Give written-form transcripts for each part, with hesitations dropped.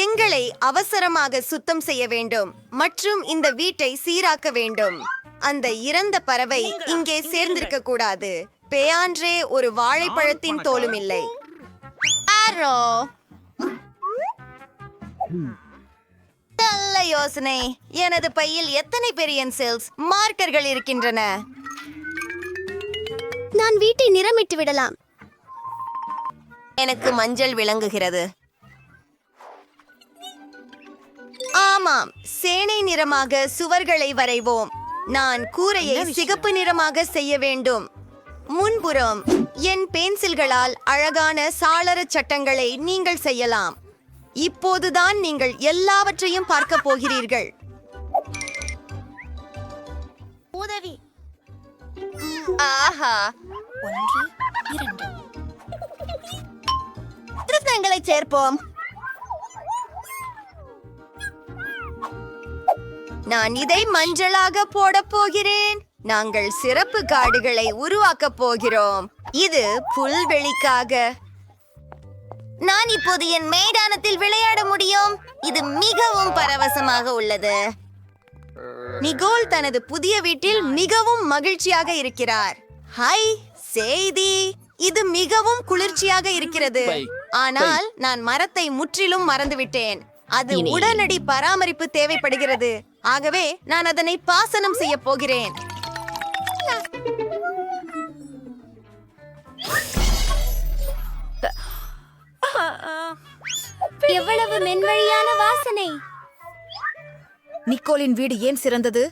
எங்களை அவசரமாக சுத்தம் செய்ய வேண்டும் மற்றும் இந்த வீட்டை சீராக்க வேண்டும். அந்த இறந்த பறவை இங்கே சேர்ந்திருக்க கூடாது. பேயான்றே ஒரு வாழைப்பழத்தின் தோலும் இல்லை. ஆரோ, நல்ல யோசனை. எனது பையில் எத்தனை பெரியன்சில்ஸ் மார்க்கர்கள் இருக்கின்றன? நான் வீட்டை நிறமிட்டு விடலாம். எனக்கு மஞ்சள் விளங்குகிறது. ஆமாம், சேனை நிறமாக சுவர்களை வரைவோம். நான் கூரையை சிகப்பு நிறமாக செய்ய வேண்டும். முன்புறம் என் பென்சில்களால் அழகான சாளர சட்டங்களை நீங்கள் செய்யலாம். இப்போதுதான் நீங்கள் எல்லாவற்றையும் பார்க்க போகிறீர்கள். உதவி. ஆஹா, 1 2 திருத்தங்களை சேர்ப்போம். நான் இதை மஞ்சளாக போடப் போகிறேன். நாங்கள் சிறப்பு காடுகளை உருவாக்கப் போகிறோம். இது புல்வெளிக்காக. நான் இப்போது என் மைதானத்தில் விளையாட முடியும். இது மிகவும் பரவசமாக உள்ளது. நிகோல் தனது புதிய வீட்டில் மிகவும் மகிழ்ச்சியாக இருக்கிறார். ஹாய் செய்தி, இது மிகவும் குளிர்ச்சியாக இருக்கிறது. ஆனால் நான் மரத்தை முற்றிலும் மறந்துவிட்டேன். அது உடனடி பராமரிப்பு தேவைப்படுகிறது. ஆகவே நான் அதனை பாசனம் செய்ய போகிறேன். எவ்வளவு மென்வழியான வாசனை. நிக்கோலின் வீடு ஏன் சிறந்தது?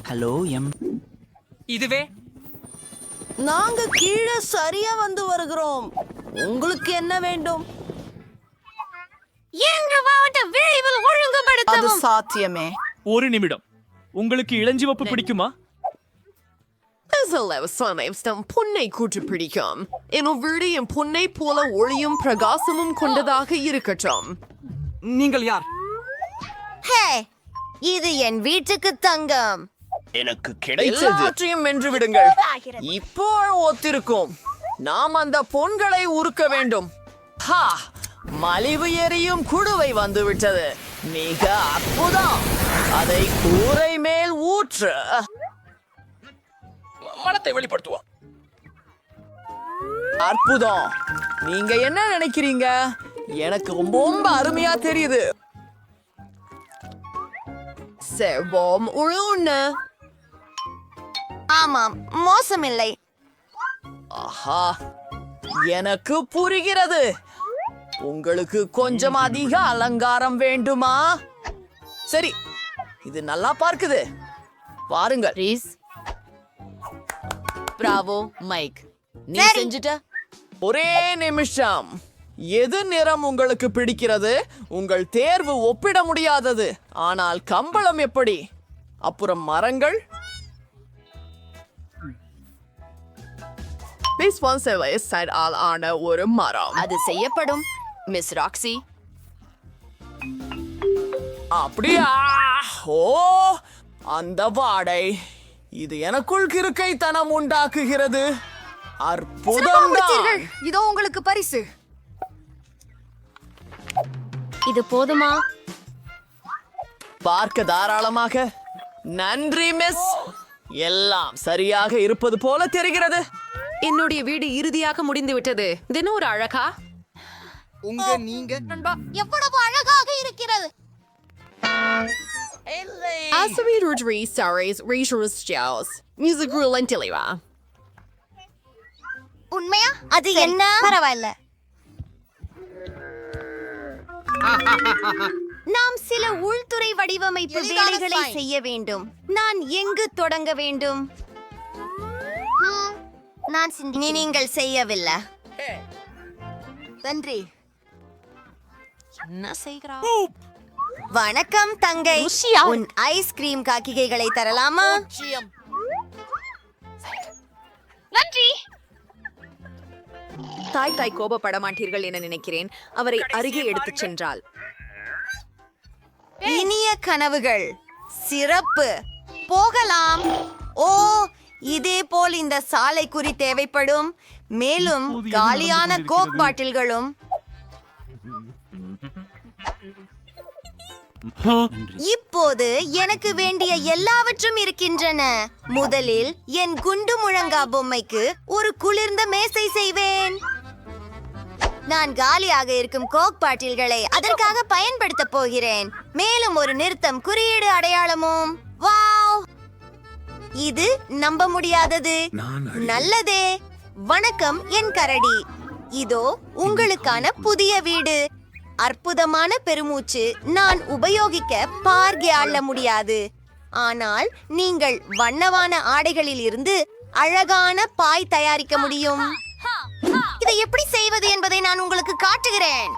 Hello M. இதுவே நாங்க கீழே சரியா வந்து வருகிறோம். உங்களுக்கு என்ன வேண்டும்? அது சாத்தியமே. ஒரு நிமிடம். உங்களுக்கு இளஞ்சிவப்பு பிடிக்குமா? பொன்னை கூற்று பிடிக்கும். என் வீடு என் பொன்னை போல ஒளியும் பிரகாசமும் கொண்டதாக இருக்கட்டும். நீங்கள் யார்? ஹே, இது என் வீட்டுக்கு தங்கம். எனக்கு கிடைத்தது. எல்லாவற்றையும் வென்று விடுங்கள். இப்போ ஒத்திருக்கும். நாம் அந்த பொன்களை உருக்க வேண்டும். ஹா, மலிவு எரியும் குடுவை வந்து விட்டது. மிக அற்புதம். அதை கூரை மேல் ஊற்று. மனத்தை வெளிப்படுத்துவோம். அற்புதம். நீங்க என்ன நினைக்கிறீங்க? எனக்கு ரொம்ப அருமையா தெரியுது. செவ்வம் உழுன்னு. ஆமாம், மோசமில்லை. ஆஹா, எனக்கு புரிகிறது. உங்களுக்கு கொஞ்சம் அதிக அலங்காரம் வேண்டுமா? சரி, இது நல்லா பார்க்குது. பாருங்கள். பிராவோ மைக், நீ செஞ்சுட்ட. ஒரே நிமிஷம். எது நிறம் உங்களுக்கு பிடிக்கிறது? உங்கள் தேர்வு ஒப்பிட முடியாதது. ஆனால் கம்பளம் எப்படி? அப்புறம் மரங்கள். மிஸ் வான்செவை சைட் ஆல் ஆன ஒரு மரம். அது செய்யப்படும், மிஸ் ராக்ஸி. அப்படியா? ஓ, அந்த வாடை. இது எனக்குள் கிறுக்கைத்தனம் உண்டாக்குகிறது. அற்புதம். இதோ உங்களுக்கு பரிசு. இது போதுமா? பார்க்க தாராளமாக. நன்றி மிஸ். எல்லாம் சரியாக இருப்பது போல தெரிகிறது. என்னுடைய வீடு இறுதியாக முடிந்து விட்டது. தினம் ஒரு அழகா. எவ்வளவு அழகாக இருக்கிறது. உண்மையா? அது என்ன? பரவாயில்ல. நாம் சில உள்துறை வடிவமைப்பு வேலைகளை செய்ய வேண்டும். நான் எங்கு தொடங்க வேண்டும்? நீங்கள் செய்யவில்லை. நன்றி. என்ன செய்கிறா? வணக்கம் தங்கை. உன் ஐஸ்கிரீம் காக்கிகைகளை தரலாமா? நன்றி. தாய் கோபப்பட மாட்டீர்கள் என நினைக்கிறேன். அவரை அருகே எடுத்துச் சென்றாள். இனிய கனவுகள். சிறப்பு. போகலாம். ஓ இதேபோல் இந்த சாலைக்குறி தேவைப்படும். மேலும் காலியான கோக் பாட்டில்களும். இப்போது எனக்கு வேண்டிய எல்லாவற்றும் இருக்கின்றன. முதலில் என் குண்டு முழங்கா பொம்மைக்கு ஒரு குளிர்ந்த மேசை செய்வேன். நான் காலியாக இருக்கும் கோக் பாட்டில்களை அதற்காக பயன்படுத்த போகிறேன். மேலும் ஒரு நிறுத்தம் குறியீடு அடையாளமும். வாவ், இது நம்ப முடியாதது. நல்லதே. வணக்கம் என் கரடி. இதோ உங்களுக்கான புதிய வீடு. அற்புதமான பெருமூச்சு. நான் உபயோகிக்க பார்கே அள்ள முடியாது, ஆனால் நீங்கள் வண்ணவான ஆடைகளில் இருந்து அழகான பாய் தயாரிக்க முடியும். இதை எப்படி செய்வது என்பதை நான் உங்களுக்கு காட்டுகிறேன்.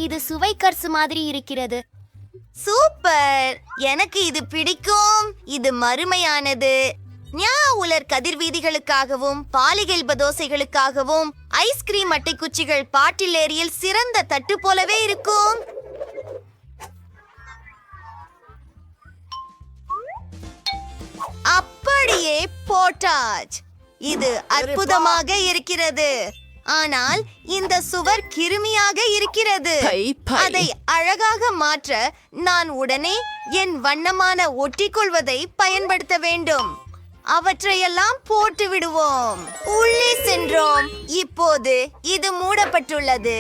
இது சுவை கர்சு மாதிரி இருக்கிறது. சூப்பர், எனக்கு இது பிடிக்கும். இது மறுமையானது. உலர் கதிர்வீதிகளுக்காகவும் பாலிகெல்ப தோசைகளுக்காகவும் ஐஸ்கிரீம் அட்டை குச்சிகள் பாட்டில் ஏரியில் சிறந்த தட்டு போலவே இருக்கும். அப்படியே போட்டாச். இது அற்புதமாக இருக்கிறது. ஆனால் இந்த சுவர் கிருமியாக இருக்கிறது. அதை அழகாக மாற்ற நான் உடனே என் வண்ணமான ஒட்டிக்கொள்வதை பயன்படுத்த வேண்டும். அவற்றையெல்லாம் போட்டு விடுவோம். உள்ளே சென்றோம். இப்போது இது மூடப்பட்டுள்ளது.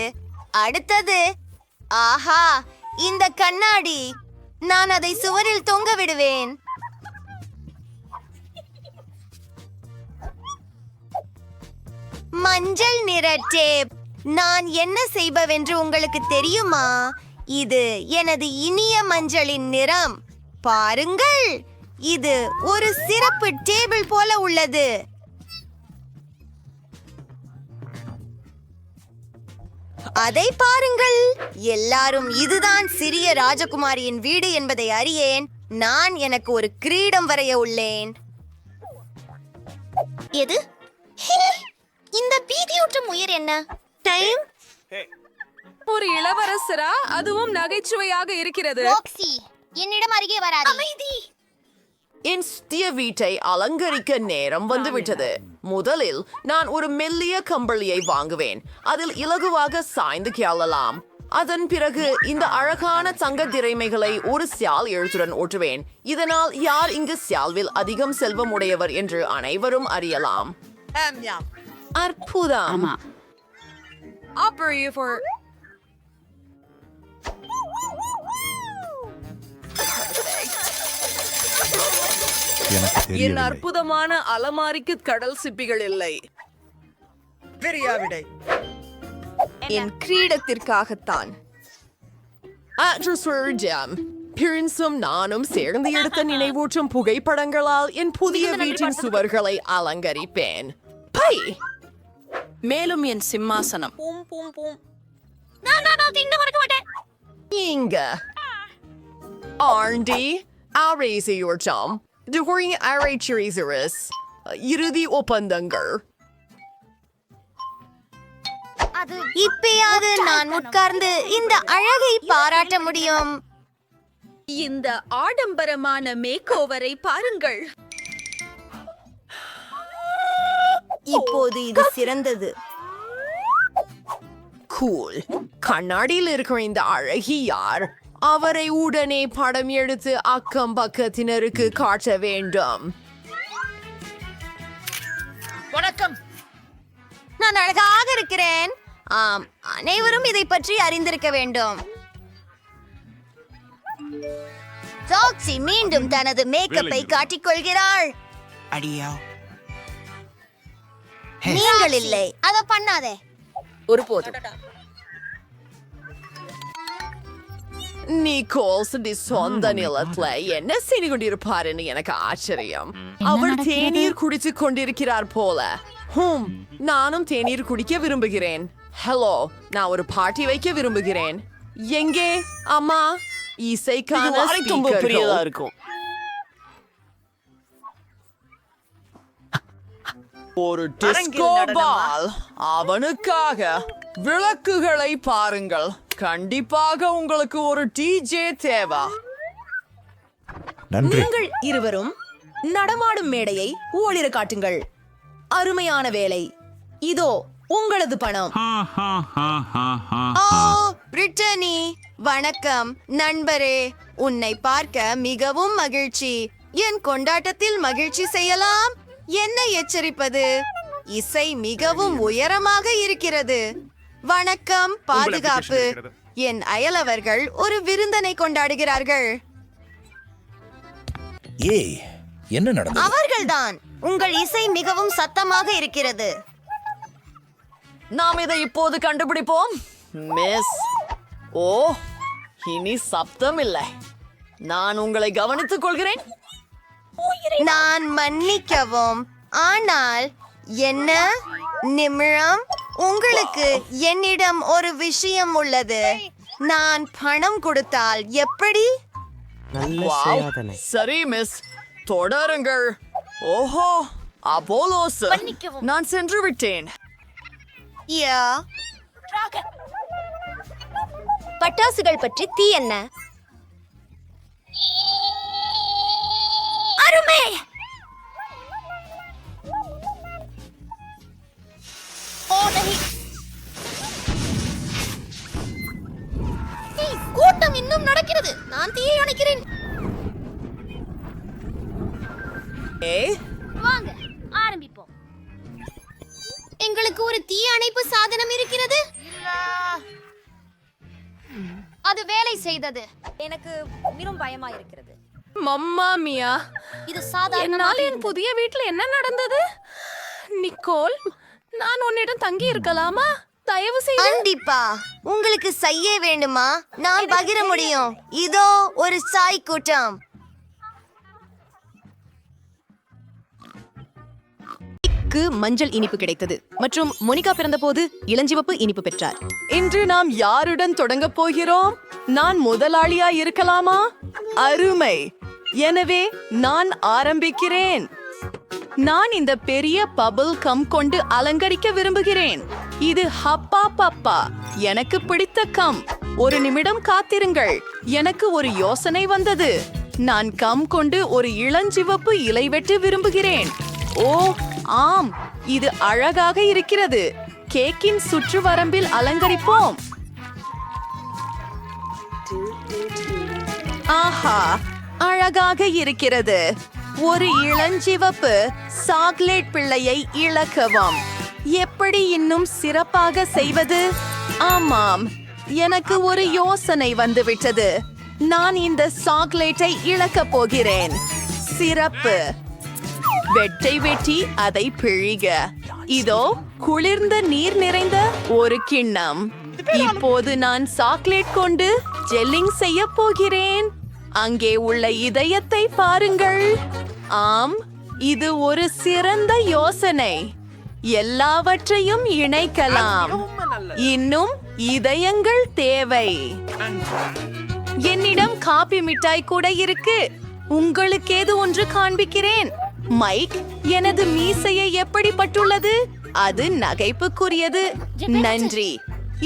அடுத்தது, ஆஹா, இந்த கண்ணாடி. நான் அதை சுவரில் தொங்க விடுவேன். மஞ்சள் நிற டேப். நான் என்ன செய்பவென்று உங்களுக்கு தெரியுமா? இது எனது இனிய மஞ்சளின் நிறம். பாருங்கள், இது ஒரு சிறப்பு டேபிள் போல உள்ளது. அதை பாருங்கள். எல்லாரும் இதுதான் சிறிய ராஜகுமாரியின் வீடு என்பதை அறியேன். நான் எனக்கு ஒரு கிரீடம் வரைய உள்ளேன். எது? இந்த பீதியூட்டும் உயிர் என்ன? டைம். ஒரு இளவரசரா? அதுவும் நகைச்சுவையாக இருக்கிறது. ராக்ஸி, என்னிடம் அருகே வராதே. அமைதி. என் சிறிய வீட்டை அலங்கரிக்க நேரம் வந்துவிட்டது. முதலில் நான் ஒரு மெல்லிய கம்பளியை வாங்குவேன். அதில் இலகுவாக சாய்ந்து கேளலாம். அதன் பிறகு இந்த அழகான தங்க திரைமைகளை ஒரு சியால் எழுத்துடன் ஓட்டுவேன். இதனால் யார் இங்கு சியால்வில் அதிகம் செல்வம் உடையவர் என்று அனைவரும் அறியலாம். அற்புதம். என் அற்புதமான அலமாரிக்கு கடல் சிப்பிகள் இல்லை. என் கிரீடத்திற்காகத்தான். பிரின்ஸும் நானும் சேர்ந்து எடுத்த நினைவூற்றும் புகைப்படங்களால் என் புதிய வீட்டின் சுவர்களை அலங்கரிப்பேன். பை. மேலும் என் சிம்மாசனம். இங்க ஆண்டி ஆரேசியோர்டம் during Arachirisaris இறுதி ஒப்பந்தங்கள். இப்பயாவது நான் உட்கார்ந்து இந்த அழகை பாராட்ட முடியும். இந்த ஆடம்பரமான மேக்கோவரை பாருங்கள். இப்போது இது சிறந்தது. கூல். கண்ணாடியில் இருக்கிற இந்த அழகி யார்? அவரை உடனே படம் எடுத்து அக்கம் பக்கத்தினருக்கு காட்ட வேண்டும். வணக்கம். நான் அழகாக இருக்கிறேன். ஆம், அனைவரும் இதை பற்றி அறிந்திருக்க வேண்டும். ராக்ஸி மீண்டும் தனது மேக்கப்பை காட்டிக்கொள்கிறாள். நீங்கள் இல்லை, அத பண்ணாதே. ஒருபோதும். நிக்கோல்ஸ் சொந்த நிலத்துல என்ன செய்து கொண்டிருப்பாருன்னு எனக்கு ஆச்சரியம். அவர் தேநீர் குடித்துக் கொண்டிருக்கிறார் போல. நானும் தேநீர் குடிக்க விரும்புகிறேன். ஹலோ, நான் ஒரு பார்ட்டி வைக்க விரும்புகிறேன். எங்கே அம்மா? இசைக்கான ஸ்பீக்கர்கள் இருக்கும். ஒரு டிஸ்கோ பால். அவனுக்காக விளக்குகளை பாருங்கள். கண்டிப்பாக உங்களுக்கு ஒரு டிஜே தேவை. நீங்கள் இருவரும் நடமாடும் மேடையை ஓளிர காட்டுங்கள். அருமையான வேலை. இதோ உங்களது பணம். ஓ பிரிட்டனி, வணக்கம் நண்பரே. உன்னை பார்க்க மிகவும் மகிழ்ச்சி. என் கொண்டாட்டத்தில் மகிழ்ச்சி செய்யலாம். என்ன எச்சரிப்பது? இசை மிகவும் உயரமாக இருக்கிறது. வணக்கம் பாதுகாப்பு. என் அயலவர்கள் ஒரு விருந்தனை கொண்டாடுகிறார்கள். ஏய், என்ன நடந்தது? அவர்கள்தான். உங்கள் இசை மிகவும் சத்தமாக இருக்கிறது. நாம் இதை இப்போது கண்டுபிடிப்போம். மிஸ், ஓ, இனி சப்தம் இல்லை. நான் உங்களை கவனித்துக் கொள்கிறேன். நான் மன்னிக்கவும், ஆனால் என்ன நிமிடம்? உங்களுக்கு என்னிடம் ஒரு விஷயம் உள்ளது. நான் பணம் கொடுத்தால் எப்படி? வாவ், சரி மிஸ், தொடருங்கள். ஓஹோ, அப்போலோஸ், நான் சென்று விட்டேன். யா, பட்டாசுகள் பற்றி தீ என்ன? அருமை! கூட்டம் இன்னும் நடக்கிறது. நான் தீயை அணைக்கிறேன். வாங்க ஆரம்பிப்போம். எங்களுக்கு ஒரு தீ அணைப்பு சாதனம் இருக்கிறது. அது வேலை செய்தது. எனக்கு மிகவும் பயமா இருக்கிறது. மம்மா மியா, இது சாதாரண என்னால் என் புதிய வீட்டில் என்ன நடந்தது? நிக்கோல், நான் உன்னிடம் தங்கி இருக்கலாமா? தயவு செய்து. கண்டிப்பா. உங்களுக்கு செய்ய வேண்டுமா? நான் பகிர முடியும். இதோ ஒரு சாய் கூட்டம். மஞ்சள் இனிப்பு கிடைத்தது மற்றும் மோனிகா பிறந்தபோது இளஞ்சிவப்பு இனிப்பு பெற்றார். இன்று நாம் யாருடன் தொடங்க போகிறோம்? நான் முதலாளியா இருக்கலாமா? அருமை. எனவே நான் ஆரம்பிக்கிறேன். நான் இந்த பெரிய பபிள் கம் கொண்டு அலங்கரிக்க விரும்புகிறேன். இது ஹப்பா பப்பா, எனக்கு பிடித்த கம். ஒரு நிமிடம் காத்திருங்கள், எனக்கு ஒரு யோசனை வந்தது. நான் கம் கொண்டு ஒரு இளஞ்சிவப்பு இலை வெட்டு விரும்புகிறேன். ஓ ஆம், இது அழகாக இருக்கிறது. கேக்கின் சுற்றுவரம்பில் அலங்கரிப்போம். ஆஹா, அழகாக இருக்கிறது. ஒரு இளஞ்சிவப்பு சாக்லேட் பிள்ளையை இழக்கவும். எப்படி இன்னும் சிறப்பாக செய்வது? ஆமாம், எனக்கு ஒரு யோசனை வந்துவிட்டது. நான் இந்த சாக்லேட்டை இழக்கப் போகிறேன். சிறப்பு. வெட்டை வெட்டி அதை பிழிக. இதோ குளிர்ந்த நீர் நிறைந்த ஒரு கிண்ணம். இப்போது நான் சாக்லேட் கொண்டு ஜெல்லிங் செய்ய போகிறேன். அங்கே உள்ள இதயத்தை பாருங்கள். ஆம், இது ஒரு சிறந்த யோசனை. எல்லாவற்றையும் இணைக்கலாம். இன்னும் இதயங்கள் தேவை. என்னிடம் காபி மிட்டாய் கூட இருக்கு. உங்களுக்கு ஏது ஒன்று காண்பிக்கிறேன். மைக், எனது மீசையை எப்படி பட்டுள்ளது? அது நகைப்புக்குரியது. நன்றி.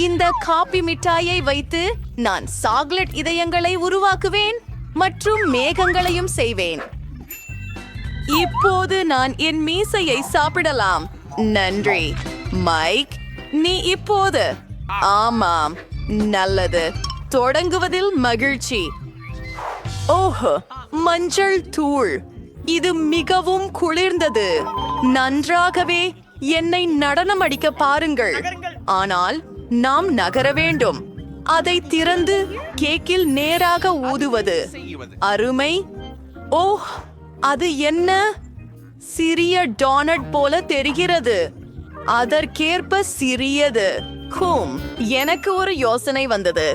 இந்த காபி மிட்டாயை வைத்து நான் சாக்லேட் இதயங்களை உருவாக்குவேன் மற்றும் மேகங்களையும் செய்வேன். இப்போது நான் என் மீசையை சாப்பிடலாம். நன்றி மைக். நீ இப்போது. ஆமாம், நல்லது. தொடங்குவதில் மகிழ்ச்சி. ஓஹோ, மஞ்சள் தூள். இது மிகவும் குளிர்ந்தது. நன்றாகவே என்னை நடனம் அடிக்க பாருங்கள். ஆனால் நாம் நகர வேண்டும். அதை திறந்து கேக்கில் நேராக ஊதுவது. அருமை. ஓஹ், அது என்ன? சிறிய டோனட் போல தெரிகிறது. அதற்கேற்ப சிறியது. எனக்கு ஒரு யோசனை வந்தது.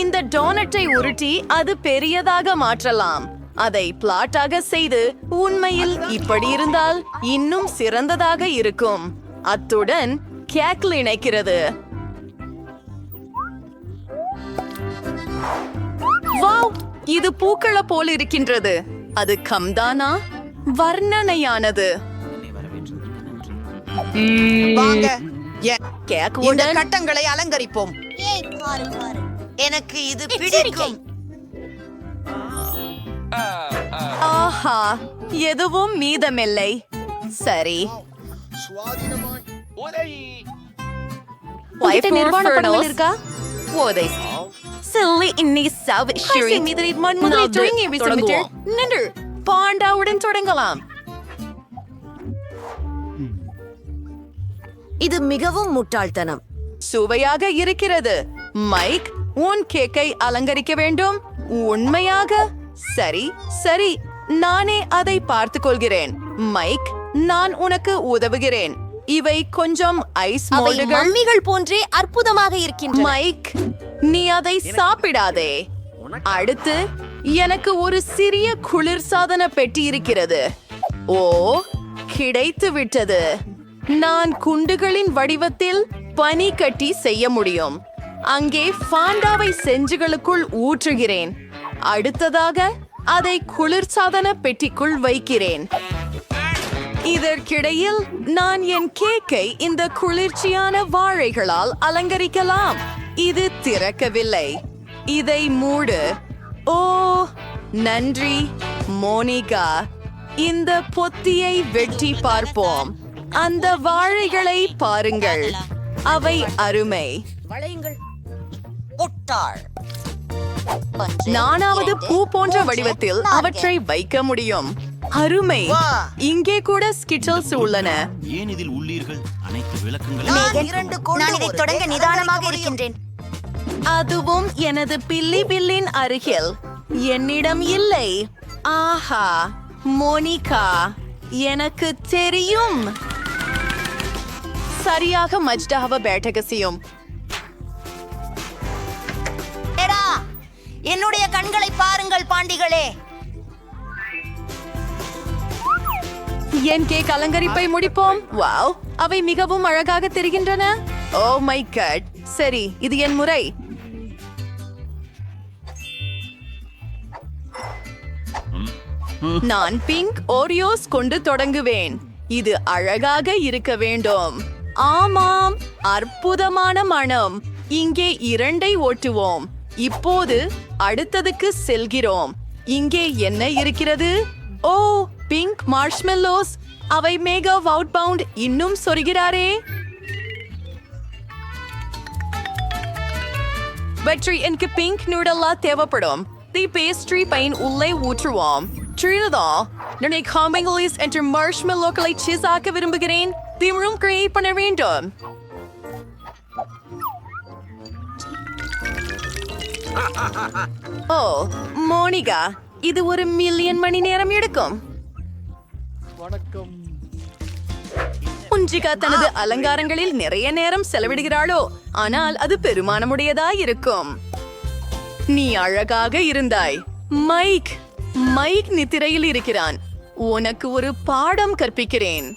இந்த டோனட்டை உருட்டி அது பெரியதாக மாற்றலாம். அதை பிளாட்டாக செய்து உண்மையில் இப்படி இருந்தால் இன்னும் சிறந்ததாக இருக்கும். அத்துடன் கேக்கில் இணைக்கிறது. வாவ், இது பூக்கள போல் இருக்கின்றது. அது கம்தானா? வர்ணனையானது. வாங்க, கேக் இந்த கட்டங்களை அலங்கரிப்போம். எனக்கு இது பிடிக்கும். ஆஹா, எதுவும் மீதமில்லை. சரி. உங்ககிட்ட நிர்வாண படங்கள் இருக்கா? ஓதை. சில்லி இன்னி சாவி ஷிரி. தொடங்குவோம். நின்று பாண்டாவுடன் தொடங்கலாம். இது மிகவும் முட்டாள்தனம். சுவையாக இருக்கிறது. மைக், உன் கேக்கை அலங்கரிக்க வேண்டும். உண்மையாக? சரி சரி, நானே அதை பார்த்துக் கொள்கிறேன். மைக், நான் உனக்கு உதவுகிறேன். இவை கொஞ்சம் ஐஸ் மோல்டுகள். மம்மிகள் போன்றே அற்புதமாக இருக்கின்றன. மைக், நீ அதை சாப்பிடாதே. அடுத்து எனக்கு ஒரு சிறிய குளிர்சாதன பெட்டி இருக்கிறது. ஓ, கிடைத்து விட்டது. நான் குண்டுகளின் வடிவத்தில் பனி கட்டி செய்ய முடியும். அங்கே ஃபாண்டாவை செஞ்சுகளுக்குள் ஊற்றுகிறேன். அடுத்ததாக அதை குளிர்சாதன பெட்டிக்குள் வைக்கிறேன். இதற்கிடையில் நான் என் கேக்கை இந்த குளிர்ச்சியான வாழைகளால் அலங்கரிக்கலாம். இது திறக்கவில்லை. இதை மூடு. ஓ, நன்றி மோனிகா. இந்த பொத்தியை வெட்டி பார்ப்போம். அந்த வாழைகளை பாருங்கள், அவை அருமை. நானாவது பூ போன்ற வடிவத்தில் அவற்றை வைக்க முடியும். அருமை. இங்கே கூட ஸ்கிட்டல்ஸ் உள்ளன. ஏன் இதில் உள்ளீர்கள்? அனைத்து விளக்கங்களும் நான் இதை தொடங்க நிதானமாக இருக்கின்றேன். அதுவும் எனது பில்லி பில்லின் அருகில். என்னிடம் இல்லை. ஆஹா, மோனிகா, எனக்கு தெரியும். சரியாக மஜ்டாவ பேட்டகசியும். என்னுடைய கண்களை பாருங்கள் பாண்டிகளே. என் கேக் அலங்கரிப்பை முடிப்போம். வாவ், அவை மிகவும் அழகாக தெரிகின்றன. Oh my god. சரி, இது என் முறை. நான் பிங்க் ஓரியோஸ் கொண்டு தொடங்குவேன். இது அழகாக இருக்க வேண்டும். ஆமாம், அற்புதமான மனம். இங்கே 2ஐ ஓட்டுவோம். இப்போது அடுத்ததுக்கு செல்கிறோம். இங்கே என்ன இருக்கிறது? ஓ, பிங்க் மார்ஷ்மெல்லோஸ். அவை மேகா அவுட்பவுண்ட் இன்னும் சொருகிறாரே. வெற்றி, எனக்கு பிங்க் நூடலா தேவைப்படும். தி பேஸ்ட்ரி பைன் உள்ளே ஊற்றுவோம். ட்ரினதா, நான் காம்பிங்கலிஸ் என்ற மார்ஷ்மெல்லோக்களை சீஸ் ஆக்க விரும்புகிறேன். திமிரும் கிரியேட் பண்ண வேண்டும். ஓ, மோனிகா, இது 1,000,000 மணி நேரம் எடுக்கும். புஞ்சிகா தனது அலங்காரங்களில் நிறைய நேரம் செலவிடுகிறாளோ, ஆனால் அது பெருமானமுடையதாய் இருக்கும். நீ அழகாக இருந்தாய். மைக், மைக் நித்திரையில் இருக்கிறான். உனக்கு ஒரு பாடம் கற்பிக்கிறேன்.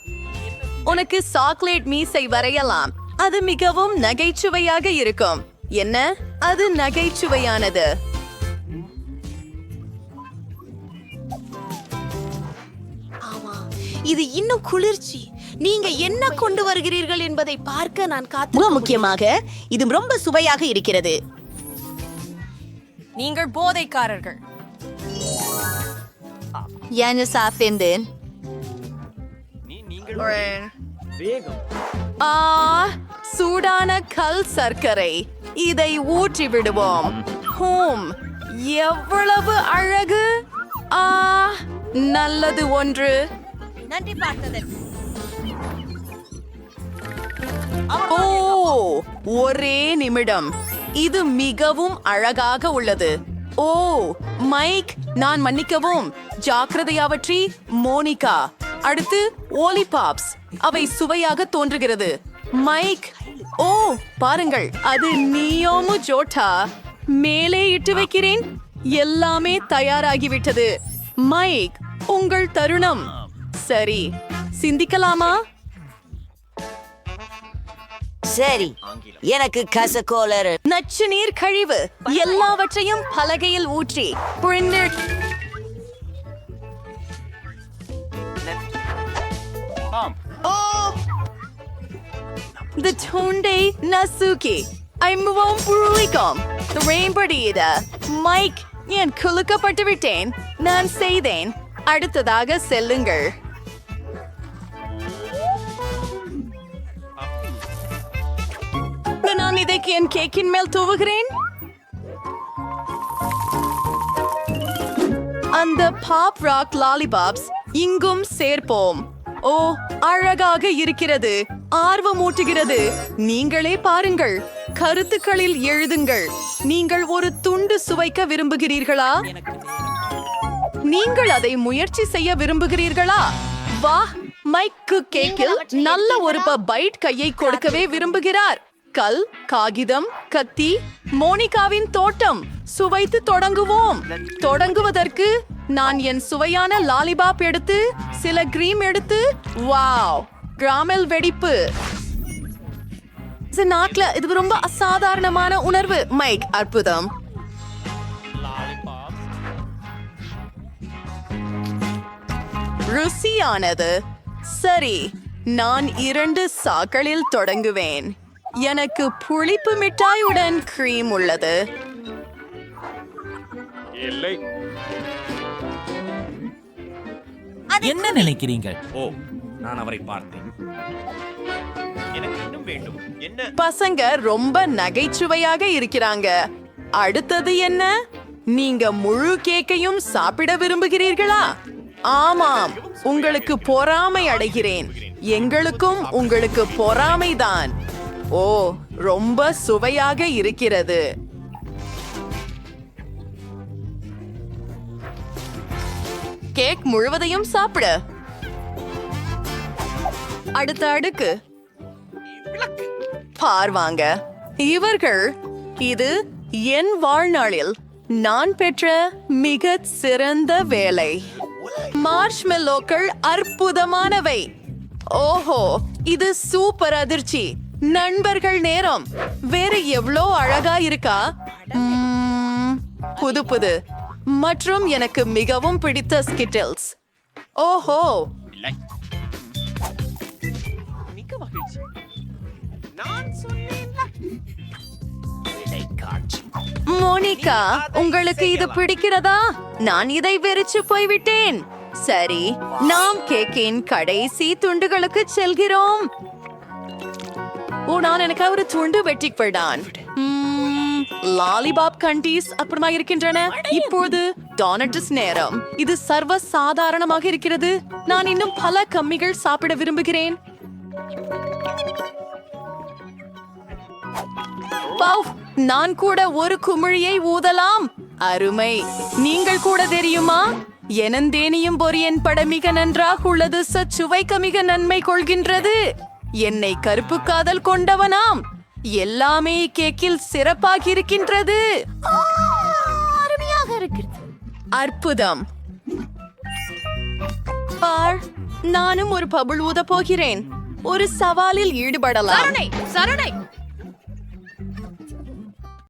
உனக்கு சாக்லேட் மீசை வரையலாம். அது மிகவும் நகைச்சுவையாக இருக்கும். என்ன? அது நகைச்சுவையானது. இது இன்னும் குளிர்ச்சி. நீங்க என்ன கொண்டு வருகிறீர்கள் என்பதை பார்க்க நான் காத்து. முக்கியமாக இது ரொம்ப சுவையாக இருக்கிறது. நீங்கள் போதைக்காரர்கள். என்ன சாப்பிட்டேன்? சூடான கல் சர்க்கரை. இதை ஊற்றி விடுவோம். ஹோம், எவ்வளவு அழகு. நல்லது ஒன்று. நன்றி பார்த்ததற்கு. ஓ, ஒரே நிமிடம். இது மிகவும் அழகாக உள்ளது. ஓ, மைக், நான் மன்னிக்கவும். ஜாக்கிரதையாவற்றி மோனிகா. அடுத்து ஓலிபாப்ஸ். அவை சுவையாக தோன்றுகிறது. மைக், ஓ பாருங்கள், அது நியோமு ஜோட்டா. மேலே இட்டு வைக்கிறேன். எல்லாமே தயாராகிவிட்டது. மைக், உங்கள் தருணம். சரி, சிந்திக்கலாமா? சரி, எனக்கு கசகோலர். நச்சு நீர் கழிவு எல்லாவற்றையும் பலகையில் ஊற்றி பிரிண்டர். The Tunde Nasuki. ஐம்புவோம் புருளிக்கும். மேம்படுகிற மைக், என் குலுக்கப்பட்டு விட்டேன். நான் செய்தேன். அடுத்ததாக செல்லுங்கள். நான் இதை என் கேக்கின் மேல் தூவுகிறேன். அந்த பாப் ராக் லாலிபாப்ஸ் இங்கும் சேர்ப்போம். ஓ, அழகாக இருக்கிறது, ஆர்வமூட்டுகிறது. நீங்களே பாருங்கள், கருத்துக்களில் எழுதுங்கள். நீங்கள் ஒரு துண்டு சுவைக்க விரும்புகிறீர்களா? நீங்கள் அதை முயற்சி செய்ய விரும்புகிறீர்களா? வா, மைக்கு கேக்கில் நல்ல ஒரு பைட் கையை கொடுக்கவே விரும்புகிறார். கல், காகிதம், கத்தி, மோனிகாவின் தோட்டம். சுவைத்து தொடங்குவோம். தொடங்குவதற்கு நான் என் சுவையான லாலிபாப் எடுத்து சில கிரீம் எடுத்து, வாவ், கிராமல் வெடிப்பு. நாட்டுல இது ரொம்ப அசாதாரணமான உணர்வு. மைக், அற்புதம். ருசியானது. சரி, நான் 2 சாக்களில் தொடங்குவேன். எனக்கு புளிப்பு மிட்டாயுடன் கிரீம் உள்ளது. என்ன நினைக்கிறீங்க? ஓ, நான் அவரை பார்த்தேன். எனக்கு இன்னும் வேண்டும். என்ன? பசங்க ரொம்ப நகைச்சுவையாக இருக்கிறாங்க. அடுத்தது என்ன? நீங்க முழு கேக்கையும் சாப்பிட விரும்புகிறீர்களா? ஆமாம், உங்களுக்கு பொறாமை அடைகிறேன். எங்களுக்கும் உங்களுக்கு பொறாமைதான். ஓ, ரொம்ப சுவையாக இருக்கிறது. கேக் முழுவதையும் சாப்பிட. அடுத்த அடுக்கு. பார்வாங்க, இவர்கள் இது என் வாழ்நாளில் நான் பெற்ற மிக சிறந்த வேலை. மார்ஷ்மெல்லோக்கள் அற்புதமானவை. ஓஹோ, இது சூப்பர் அதிர்ச்சி. நண்பர்கள் நேரம். வேற எவ்வளோ அழகா இருக்கா? புது புது மற்றும் எனக்கு மிகவும் பிடித்த ஸ்கிட்டில்ஸ். ஓஹோ, மோனிகா, உங்களுக்கு இது பிடிக்கிறதா? நான் இதை வெறிச்சு போய்விட்டேன். சரி, நாம் கேக்கின் கடைசி துண்டுகளுக்கு செல்கிறோம். ஓ, நான் எனக்கு ஒரு துண்டு வெட்டி போய்டான். லாலிபாப் கண்டீஸ் அப்புறமா இருக்கின்றன. இப்போது டோனட்ஸ் நேரம். இது சர்வ சாதாரணமாக இருக்கிறது. நான் இன்னும் பல கம்மிகள் சாப்பிட விரும்புகிறேன். நான் கூட ஒரு குமிழியை ஊதலாம். அருமை. நீங்கள் கூட தெரியுமா, எனந்தேனியும் பொரியன் பட மிக நன்றாக உள்ளது. சுவைக்க மிக நன்மை கொள்கின்றது. என்னை கருப்பு காதல் கொண்டவனாம். எல்லாமே கேக்கில் சிறப்பாக இருக்கின்றது. அருமையாக இருக்கிறது. அற்புதம். பார், நானும் ஒரு பபுள் ஊத போகிறேன். ஒரு சவாலில் ஈடுபடலாம். சரணை